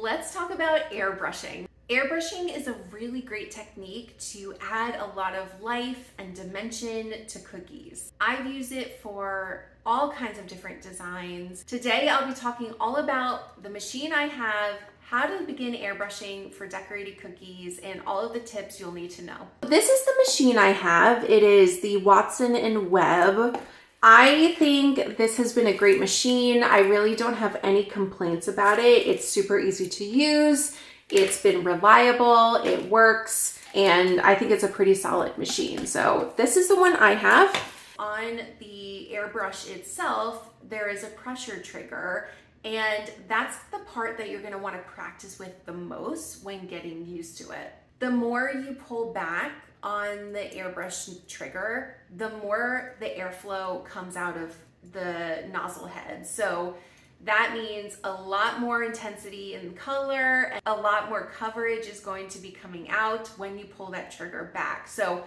let's talk about airbrushing. Airbrushing is a really great technique to add a lot of life and dimension to cookies. I've used it for all kinds of different designs. Today I'll be talking all about the machine I have, how to begin airbrushing for decorated cookies, and all of the tips you'll need to know. This is the machine I have. It is the Watson Webb. I think this has been a great machine. I really don't have any complaints about it. It's super easy to use. It's been reliable, it works, and I think it's a pretty solid machine. So this is the one I have. On the airbrush itself, there is a pressure trigger, and that's the part that you're gonna wanna practice with the most when getting used to it. The more you pull back on the airbrush trigger, the more the airflow comes out of the nozzle head. So that means a lot more intensity in color, and a lot more coverage is going to be coming out when you pull that trigger back. So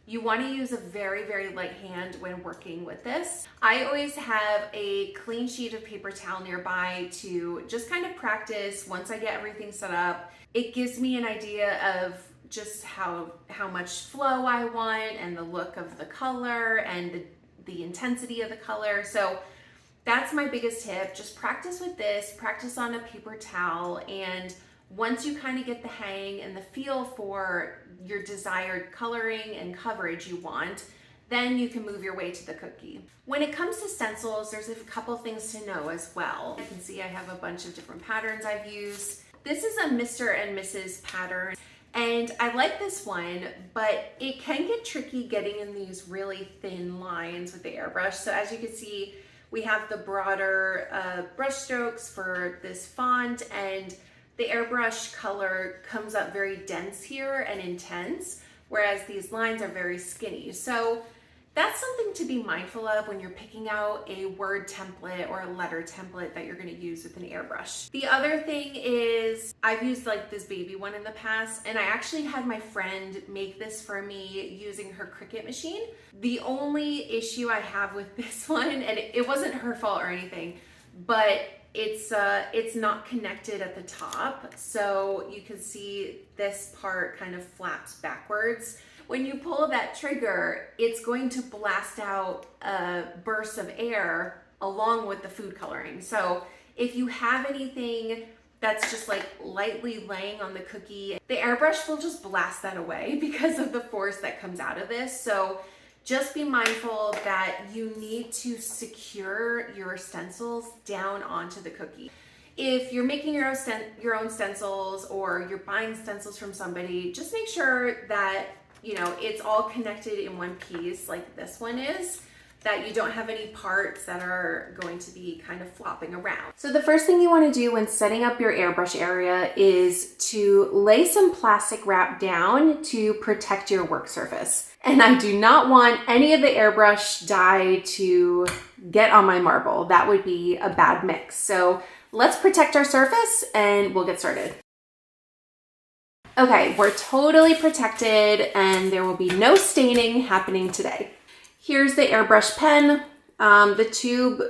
you want to use a very, very light hand when working with this. I always have a clean sheet of paper towel nearby to just kind of practice once I get everything set up. It gives me an idea of just how much flow I want and the look of the color and the intensity of the color. So that's my biggest tip. Just practice with this, practice on a paper towel, and once you kind of get the hang and the feel for your desired coloring and coverage you want, then you can move your way to the cookie. When it comes to stencils, there's a couple things to know as well. You can see I have a bunch of different patterns I've used. This is a Mr. and Mrs. pattern, and I like this one, but it can get tricky getting in these really thin lines with the airbrush. So as you can see, we have the broader brush strokes for this font, and the airbrush color comes up very dense here and intense, whereas these lines are very skinny. So that's something to be mindful of when you're picking out a word template or a letter template that you're gonna use with an airbrush. The other thing is, I've used like this baby one in the past, and I actually had my friend make this for me using her Cricut machine. The only issue I have with this one, and it wasn't her fault or anything, but it's not connected at the top. So you can see this part kind of flaps backwards. When you pull that trigger, it's going to blast out a burst of air along with the food coloring. So if you have anything that's just like lightly laying on the cookie, the airbrush will just blast that away because of the force that comes out of this. So just be mindful that you need to secure your stencils down onto the cookie. If you're making your own stencils, or you're buying stencils from somebody, just make sure that it's all connected in one piece like this one is, that you don't have any parts that are going to be kind of flopping around. So the first thing you want to do when setting up your airbrush area is to lay some plastic wrap down to protect your work surface. And I do not want any of the airbrush dye to get on my marble. That would be a bad mix. So let's protect our surface and we'll get started. Okay, we're totally protected and there will be no staining happening today. Here's the airbrush pen. The tube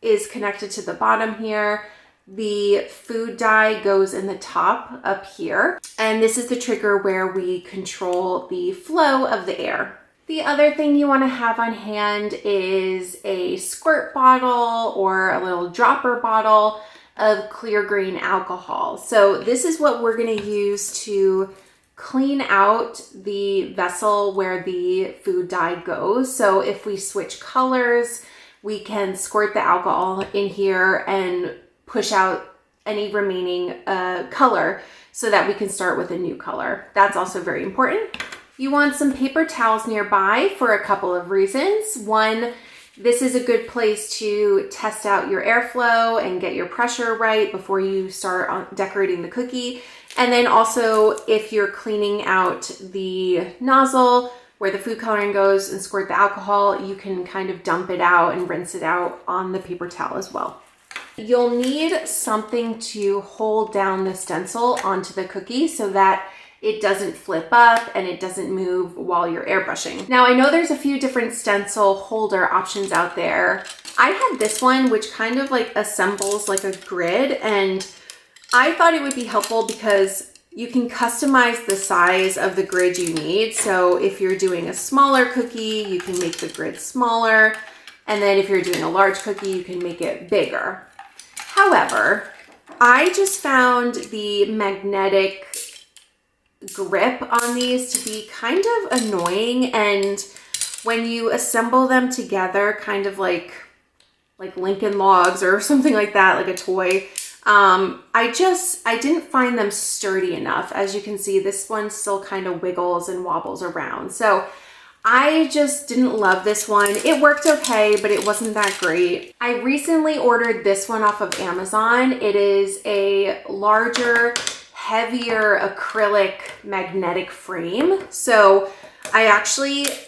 is connected to the bottom here. The food dye goes in the top up here. And this is the trigger where we control the flow of the air. The other thing you want to have on hand is a squirt bottle or a little dropper bottle of clear green alcohol. So this is what we're going to use to clean out the vessel where the food dye goes. So if we switch colors, we can squirt the alcohol in here and push out any remaining color so that we can start with a new color. That's also very important. You want some paper towels nearby for a couple of reasons. One, this is a good place to test out your airflow and get your pressure right before you start decorating the cookie. And then also, if you're cleaning out the nozzle where the food coloring goes and squirt the alcohol, you can kind of dump it out and rinse it out on the paper towel as well. You'll need something to hold down the stencil onto the cookie so that it doesn't flip up and it doesn't move while you're airbrushing. Now I know there's a few different stencil holder options out there. I had this one which kind of like assembles like a grid, and I thought it would be helpful because you can customize the size of the grid you need. So if you're doing a smaller cookie, you can make the grid smaller. And then if you're doing a large cookie, you can make it bigger. However, I just found the magnetic grip on these to be kind of annoying, and when you assemble them together, kind of like Lincoln Logs or something like that, like a toy, I didn't find them sturdy enough. As you can see, this one still kind of wiggles and wobbles around. So I just didn't love this one. It worked okay, but it wasn't that great. I recently ordered this one off of Amazon. It is a larger, heavier acrylic magnetic frame. So I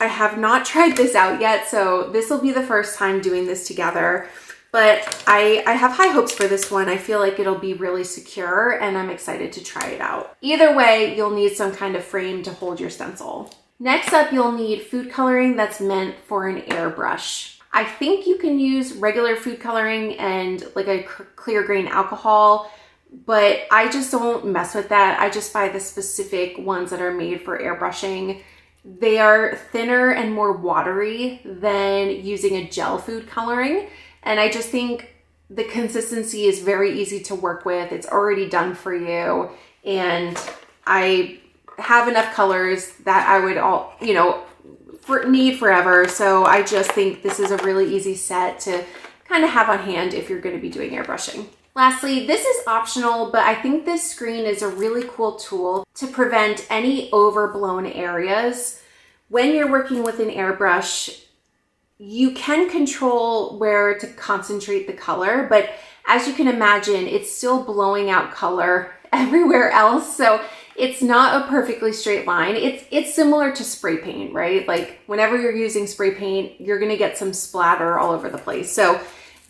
have not tried this out yet. So this will be the first time doing this together, but I have high hopes for this one. I feel like it'll be really secure and I'm excited to try it out. Either way, you'll need some kind of frame to hold your stencil. Next up, you'll need food coloring that's meant for an airbrush. I think you can use regular food coloring and like a clear grain alcohol, but I just don't mess with that. I just buy the specific ones that are made for airbrushing. They are thinner and more watery than using a gel food coloring. And I just think the consistency is very easy to work with. It's already done for you. And I have enough colors that I would need forever. So I just think this is a really easy set to kind of have on hand if you're going to be doing airbrushing. Lastly, this is optional, but I think this screen is a really cool tool to prevent any overblown areas. When you're working with an airbrush, you can control where to concentrate the color, but as you can imagine, it's still blowing out color everywhere else. So it's not a perfectly straight line. It's similar to spray paint, right? Like whenever you're using spray paint, you're gonna get some splatter all over the place. So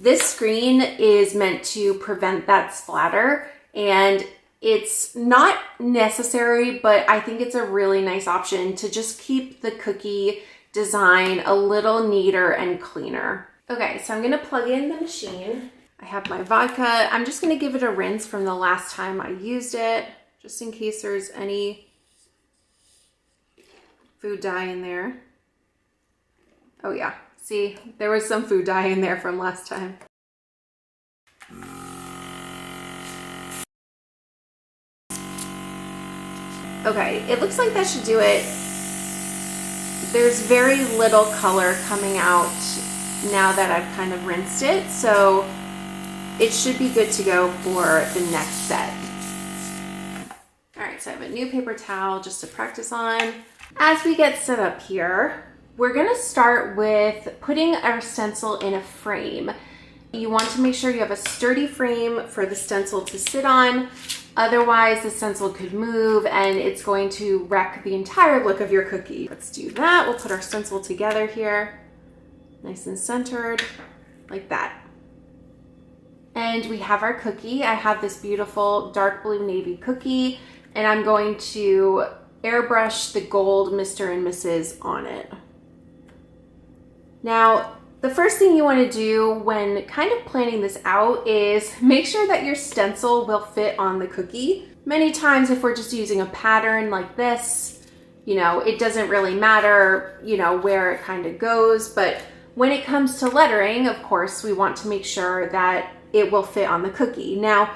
this screen is meant to prevent that splatter, and it's not necessary, but I think it's a really nice option to just keep the cookie design a little neater and cleaner. Okay, so I'm gonna plug in the machine. I have my vodka. I'm just gonna give it a rinse from the last time I used it, just in case there's any food dye in there. Oh yeah, see, there was some food dye in there from last time. Okay, it looks like that should do it. There's very little color coming out now that I've kind of rinsed it, so it should be good to go for the next set. All right, so I have a new paper towel just to practice on. As we get set up here, we're gonna start with putting our stencil in a frame. You want to make sure you have a sturdy frame for the stencil to sit on. Otherwise, the stencil could move and it's going to wreck the entire look of your cookie. Let's do that. We'll put our stencil together here, nice and centered, like that. And we have our cookie. I have this beautiful dark blue navy cookie, and I'm going to airbrush the gold Mr. and Mrs. on it. Now, the first thing you want to do when kind of planning this out is make sure that your stencil will fit on the cookie. Many times if we're just using a pattern like this, it doesn't really matter, where it kind of goes. But when it comes to lettering, of course, we want to make sure that it will fit on the cookie. Now,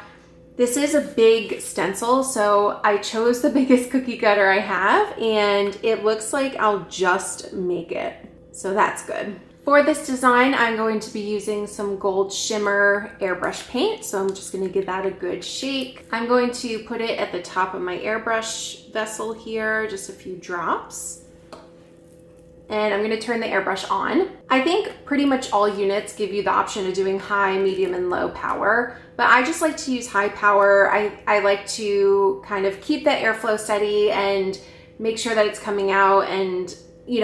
this is a big stencil, so I chose the biggest cookie cutter I have, and it looks like I'll just make it. So that's good. For this design, I'm going to be using some gold shimmer airbrush paint, so I'm just going to give that a good shake. I'm going to put it at the top of my airbrush vessel here, just a few drops. And I'm going to turn the airbrush on. I think pretty much all units give you the option of doing high, medium, and low power, but I just like to use high power. I like to kind of keep that airflow steady and make sure that it's coming out, and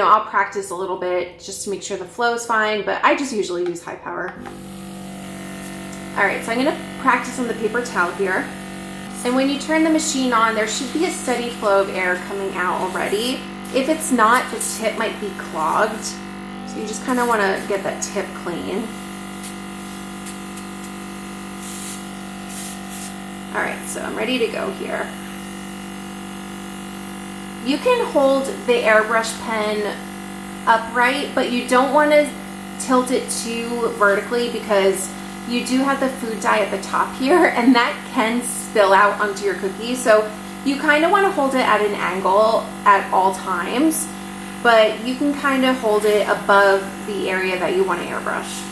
I'll practice a little bit just to make sure the flow is fine, but I just usually use high power. All right, so I'm gonna practice on the paper towel here. And when you turn the machine on, there should be a steady flow of air coming out already. If it's not, the tip might be clogged. So you just kind of want to get that tip clean. All right, so I'm ready to go here. You can hold the airbrush pen upright, but you don't want to tilt it too vertically because you do have the food dye at the top here, and that can spill out onto your cookie. So you kind of want to hold it at an angle at all times, but you can kind of hold it above the area that you want to airbrush.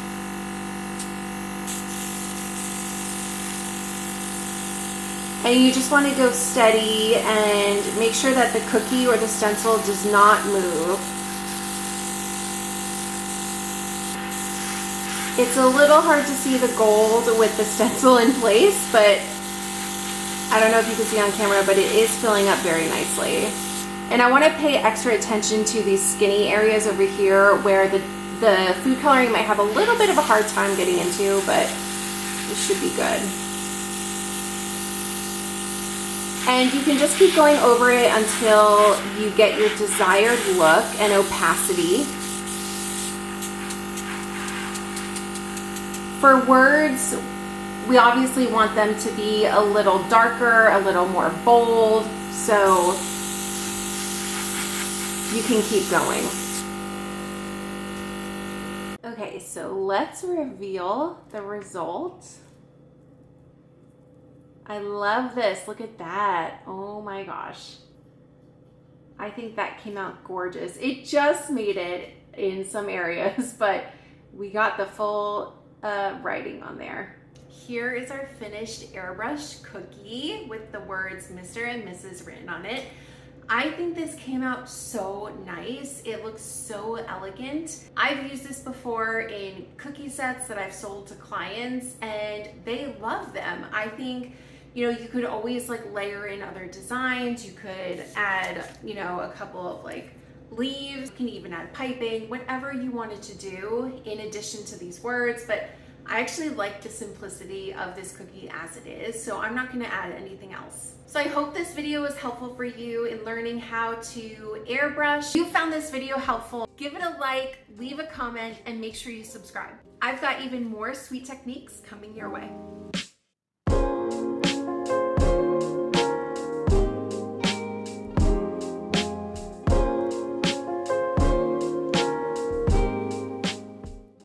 And you just want to go steady and make sure that the cookie or the stencil does not move. It's a little hard to see the gold with the stencil in place, but I don't know if you can see on camera, but it is filling up very nicely. And I want to pay extra attention to these skinny areas over here where the food coloring might have a little bit of a hard time getting into, but it should be good. And you can just keep going over it until you get your desired look and opacity. For words, we obviously want them to be a little darker, a little more bold, so you can keep going. Okay, so let's reveal the result. I love this. Look at that. Oh my gosh. I think that came out gorgeous. It just made it in some areas, but we got the full writing on there. Here is our finished airbrush cookie with the words Mr. and Mrs. written on it. I think this came out so nice. It looks so elegant. I've used this before in cookie sets that I've sold to clients, and they love them. I think, you know, you could always like layer in other designs. You could add, you know, a couple of like leaves. You can even add piping, whatever you wanted to do in addition to these words. But I actually like the simplicity of this cookie as it is, so I'm not gonna add anything else. So I hope this video was helpful for you in learning how to airbrush. If you found this video helpful, give it a like, leave a comment, and make sure you subscribe. I've got even more sweet techniques coming your way.